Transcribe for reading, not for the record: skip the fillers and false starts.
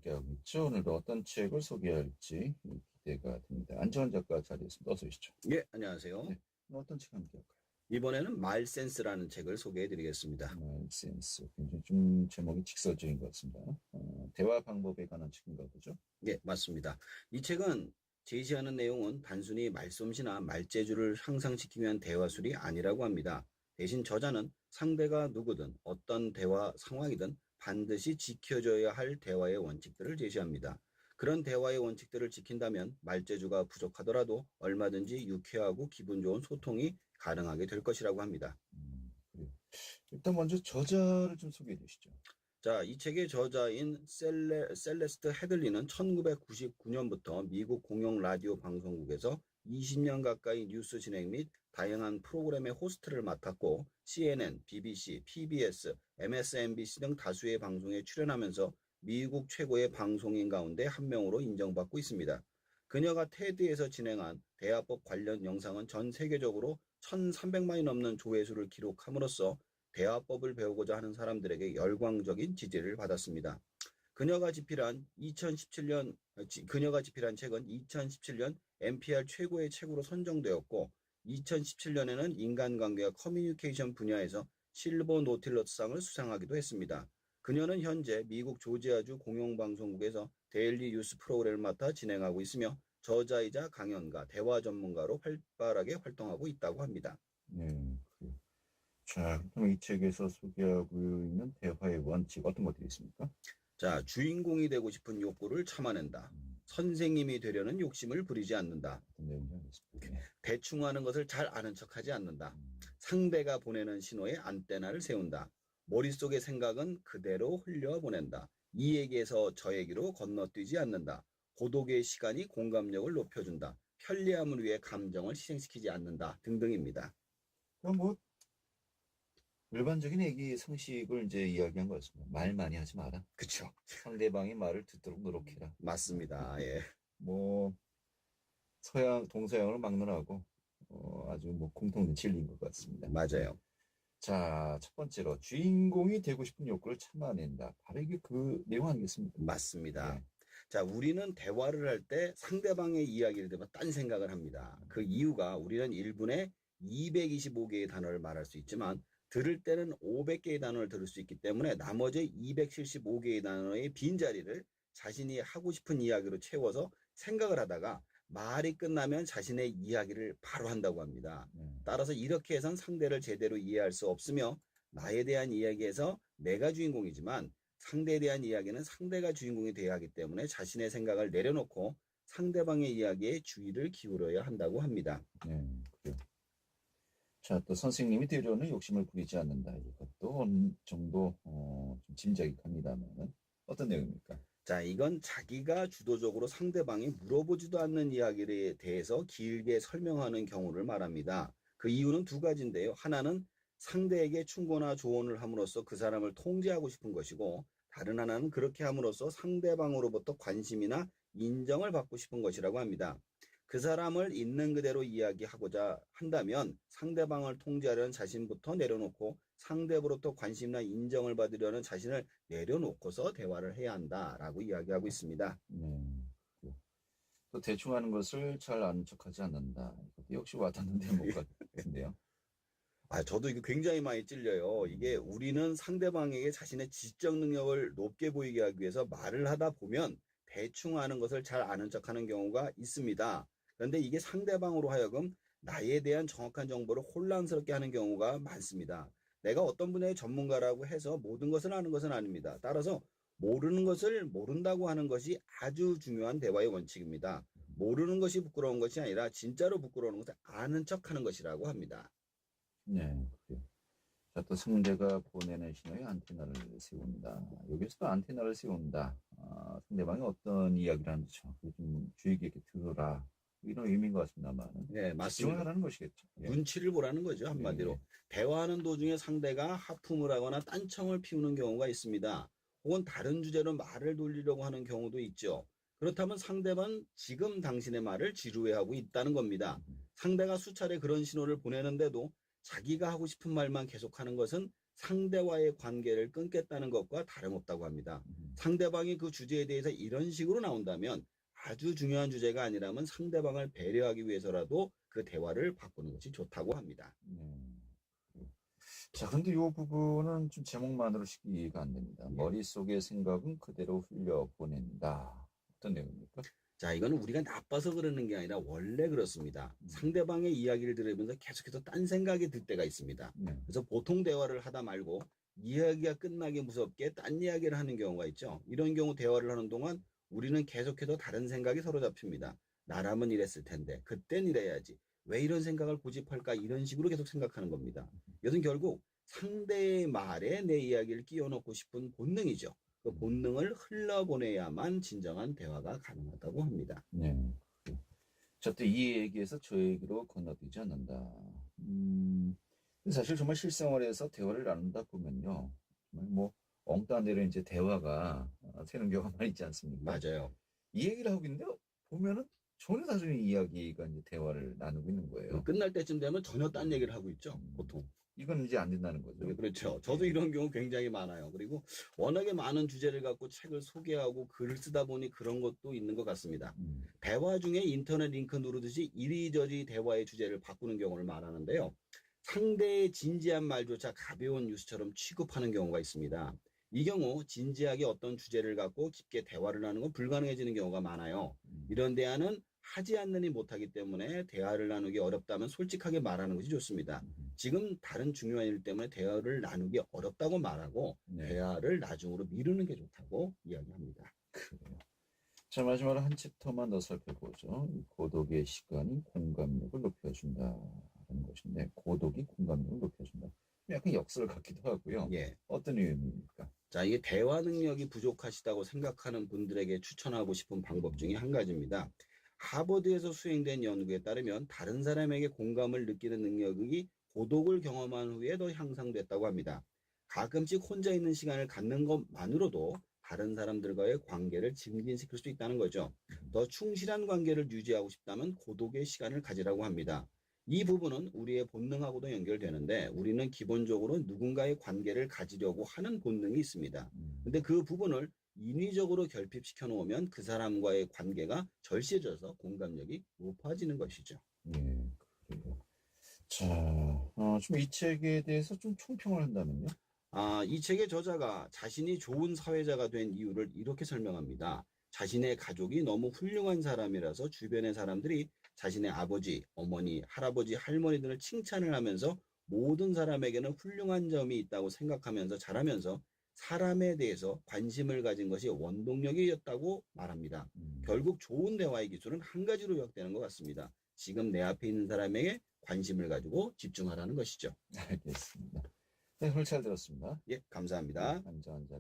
함께하고 있죠. 오늘도 어떤 책을 소개할지 기대가 됩니다. 안지원 작가 자리했습니다. 어서 오시죠. 예, 안녕하세요. 네, 오늘 어떤 책 함께할까요? 이번에는 말센스라는 책을 소개해 드리겠습니다. 센스. 굉장히 좀 제목이 직설적인 것 같습니다. 대화 방법에 관한 책인가 보죠? 예, 맞습니다. 이 책은 제시하는 내용은 단순히 말솜씨나 말재주를 향상시키기 위한 대화술이 아니라고 합니다. 대신 저자는 상대가 누구든 어떤 대화 상황이든 반드시 지켜줘야 할 대화의 원칙들을 제시합니다. 그런 대화의 원칙들을 지킨다면 말재주가 부족하더라도 얼마든지 유쾌하고 기분 좋은 소통이 가능하게 될 것이라고 합니다. 그래요. 일단 먼저 저자를 좀 소개해 주시죠. 자, 이 책의 저자인 셀레스트 헤들리는 1999년부터 미국 공영 라디오 방송국에서 20년 가까이 뉴스 진행 및 다양한 프로그램의 호스트를 맡았고 CNN, BBC, PBS, MSNBC 등 다수의 방송에 출연하면서 미국 최고의 방송인 가운데 한 명으로 인정받고 있습니다. 그녀가 테드에서 진행한 대화법 관련 영상은 전 세계적으로 1,300만이 넘는 조회수를 기록함으로써 대화법을 배우고자 하는 사람들에게 열광적인 지지를 받았습니다. 그녀가 집필한 책은 2017년 NPR 최고의 책으로 선정되었고 2017년에는 인간관계와 커뮤니케이션 분야에서 실버 노틸러스상을 수상하기도 했습니다. 그녀는 현재 미국 조지아주 공영방송국에서 데일리 뉴스 프로그램을 맡아 진행하고 있으며 저자이자 강연가, 대화 전문가로 활발하게 활동하고 있다고 합니다. 네, 그래요. 자, 그럼 이 책에서 소개하고 있는 대화의 원칙 어떤 것들이 있습니까? 자, 주인공이 되고 싶은 욕구를 참아낸다. 선생님이 되려는 욕심을 부리지 않는다. 어떤 내용인지 알겠습니다. 네. 대충 하는 것을 잘 아는 척하지 않는다. 상대가 보내는 신호에 안테나를 세운다. 머릿속의 생각은 그대로 흘려보낸다. 이 얘기에서 저 얘기로 건너뛰지 않는다. 고독의 시간이 공감력을 높여준다. 편리함을 위해 감정을 희생시키지 않는다. 등등입니다. 그럼 뭐 일반적인 얘기 상식을 이제 이야기한 거였습니다. 말 많이 하지 마라. 그쵸. 상대방이 말을 듣도록 노력해라. 맞습니다. 예. 뭐 동서양을 막론하고 아주 뭐 공통된 진리인 것 같습니다. 맞아요. 자, 첫 번째로 주인공이 되고 싶은 욕구를 참아낸다. 바로 이게 그 내용 아니겠습니까? 맞습니다. 네. 자, 우리는 대화를 할 때 상대방의 이야기를 들으면 딴 생각을 합니다. 그 이유가 우리는 1분에 225개의 단어를 말할 수 있지만 들을 때는 500개의 단어를 들을 수 있기 때문에 나머지 275개의 단어의 빈자리를 자신이 하고 싶은 이야기로 채워서 생각을 하다가 말이 끝나면 자신의 이야기를 바로 한다고 합니다. 따라서 이렇게 해선 상대를 제대로 이해할 수 없으며 나에 대한 이야기에서 내가 주인공이지만 상대에 대한 이야기는 상대가 주인공이 되어야 하기 때문에 자신의 생각을 내려놓고 상대방의 이야기에 주의를 기울여야 한다고 합니다. 네, 그래요. 자, 또 선생님이 되려는 욕심을 부리지 않는다. 이것도 어느 정도 좀 짐작이 갑니다만 어떤 내용입니까? 자, 이건 자기가 주도적으로 상대방이 물어보지도 않는 이야기에 대해서 길게 설명하는 경우를 말합니다. 그 이유는 두 가지인데요. 하나는 상대에게 충고나 조언을 함으로써 그 사람을 통제하고 싶은 것이고, 다른 하나는 그렇게 함으로써 상대방으로부터 관심이나 인정을 받고 싶은 것이라고 합니다. 그 사람을 있는 그대로 이야기하고자 한다면 상대방을 통제하려는 자신부터 내려놓고 상대로부터 관심이나 인정을 받으려는 자신을 내려놓고서 대화를 해야 한다라고 이야기하고 있습니다. 네. 또 대충 하는 것을 잘 아는 척하지 않는다. 이것도 역시 와닿는 대목 같은데요. 저도 이거 굉장히 많이 찔려요. 이게 우리는 상대방에게 자신의 지적 능력을 높게 보이게 하기 위해서 말을 하다 보면 대충 하는 것을 잘 아는 척하는 경우가 있습니다. 그런데 이게 상대방으로 하여금 나에 대한 정확한 정보를 혼란스럽게 하는 경우가 많습니다. 내가 어떤 분야의 전문가라고 해서 모든 것을 아는 것은 아닙니다. 따라서 모르는 것을 모른다고 하는 것이 아주 중요한 대화의 원칙입니다. 모르는 것이 부끄러운 것이 아니라 진짜로 부끄러운 것을 아는 척하는 것이라고 합니다. 네, 그래요. 자, 또 상대가 보내는 신호에 안테나를 세운다. 여기서도 안테나를 세운다. 상대방이 어떤 이야기를 하는지 정확히 좀 주의 깊게 들어라. 이런 의미인 것 같습니다만. 네, 맞습니다. 집중을 하라는 것이겠죠. 예. 눈치를 보라는 거죠, 한마디로. 예. 대화하는 도중에 상대가 하품을 하거나 딴청을 피우는 경우가 있습니다. 혹은 다른 주제로 말을 돌리려고 하는 경우도 있죠. 그렇다면 상대방은 지금 당신의 말을 지루해하고 있다는 겁니다. 상대가 수차례 그런 신호를 보내는데도 자기가 하고 싶은 말만 계속하는 것은 상대와의 관계를 끊겠다는 것과 다름없다고 합니다. 상대방이 그 주제에 대해서 이런 식으로 나온다면 아주 중요한 주제가 아니라면 상대방을 배려하기 위해서라도 그 대화를 바꾸는 것이 좋다고 합니다. 네. 자, 근데 이 부분은 좀 제목만으로 이해가 안 됩니다. 예. 머릿속의 생각은 그대로 흘려보낸다. 어떤 내용입니까? 자, 이거는 우리가 나빠서 그러는 게 아니라 원래 그렇습니다. 상대방의 이야기를 들으면서 계속해서 딴 생각이 들 때가 있습니다. 네. 그래서 보통 대화를 하다 말고 이야기가 끝나기 무섭게 딴 이야기를 하는 경우가 있죠. 이런 경우 대화를 하는 동안 우리는 계속해서 다른 생각이 서로 잡힙니다. 나라면 이랬을 텐데, 그땐 이래야지. 왜 이런 생각을 고집할까? 이런 식으로 계속 생각하는 겁니다. 이것은 결국 상대의 말에 내 이야기를 끼워 넣고 싶은 본능이죠. 그 본능을 흘러보내야만 진정한 대화가 가능하다고 합니다. 네. 자, 또 이 얘기에서 저 얘기로 건너뛰지 않는다. 사실 정말 실생활에서 대화를 나눈다 보면요. 정말 뭐 엉뚱한 대로 이제 대화가 새는 경우가 많이 있지 않습니까? 맞아요. 이 얘기를 하고 있는데 보면은 전혀 다른 이야기가 이제 대화를 나누고 있는 거예요. 끝날 때쯤 되면 전혀 딴 얘기를 하고 있죠, 보통. 이건 이제 안 된다는 거죠. 네, 그렇죠. 저도 이런 경우 굉장히 많아요. 그리고 워낙에 많은 주제를 갖고 책을 소개하고 글을 쓰다 보니 그런 것도 있는 것 같습니다. 대화 중에 인터넷 링크 누르듯이 이리저리 대화의 주제를 바꾸는 경우를 말하는데요. 상대의 진지한 말조차 가벼운 뉴스처럼 취급하는 경우가 있습니다. 이 경우 진지하게 어떤 주제를 갖고 깊게 대화를 나누는 건 불가능해지는 경우가 많아요. 이런 대화는 하지 않느니 못하기 때문에 대화를 나누기 어렵다면 솔직하게 말하는 것이 좋습니다. 지금 다른 중요한 일 때문에 대화를 나누기 어렵다고 말하고 네. 대화를 나중으로 미루는 게 좋다고 이야기합니다. 그래요. 자, 마지막으로 한 챕터만 더 살펴보죠. 고독의 시간이 공감력을 높여준다는 것인데, 고독이 공감력을 높여준다. 약간 역설 같기도 하고요. 예. 어떤 의미입니까? 자, 이게 대화 능력이 부족하시다고 생각하는 분들에게 추천하고 싶은 방법 중에 한 가지입니다. 하버드에서 수행된 연구에 따르면 다른 사람에게 공감을 느끼는 능력이 고독을 경험한 후에 더 향상됐다고 합니다. 가끔씩 혼자 있는 시간을 갖는 것만으로도 다른 사람들과의 관계를 증진시킬 수 있다는 거죠. 더 충실한 관계를 유지하고 싶다면 고독의 시간을 가지라고 합니다. 이 부분은 우리의 본능하고도 연결되는데 우리는 기본적으로 누군가의 관계를 가지려고 하는 본능이 있습니다. 근데 그 부분을 인위적으로 결핍시켜 놓으면 그 사람과의 관계가 절실해져서 공감력이 높아지는 것이죠. 예, 그래요. 자, 좀 이 책에 대해서 좀 총평을 한다면요? 이 책의 저자가 자신이 좋은 사회자가 된 이유를 이렇게 설명합니다. 자신의 가족이 너무 훌륭한 사람이라서 주변의 사람들이 자신의 아버지, 어머니, 할아버지, 할머니들을 칭찬을 하면서 모든 사람에게는 훌륭한 점이 있다고 생각하면서 자라면서 사람에 대해서 관심을 가진 것이 원동력이었다고 말합니다. 결국 좋은 대화의 기술은 한 가지로 요약되는 것 같습니다. 지금 내 앞에 있는 사람에게 관심을 가지고 집중하라는 것이죠. 알겠습니다. 네, 오늘 잘 들었습니다. 예, 감사합니다. 안전자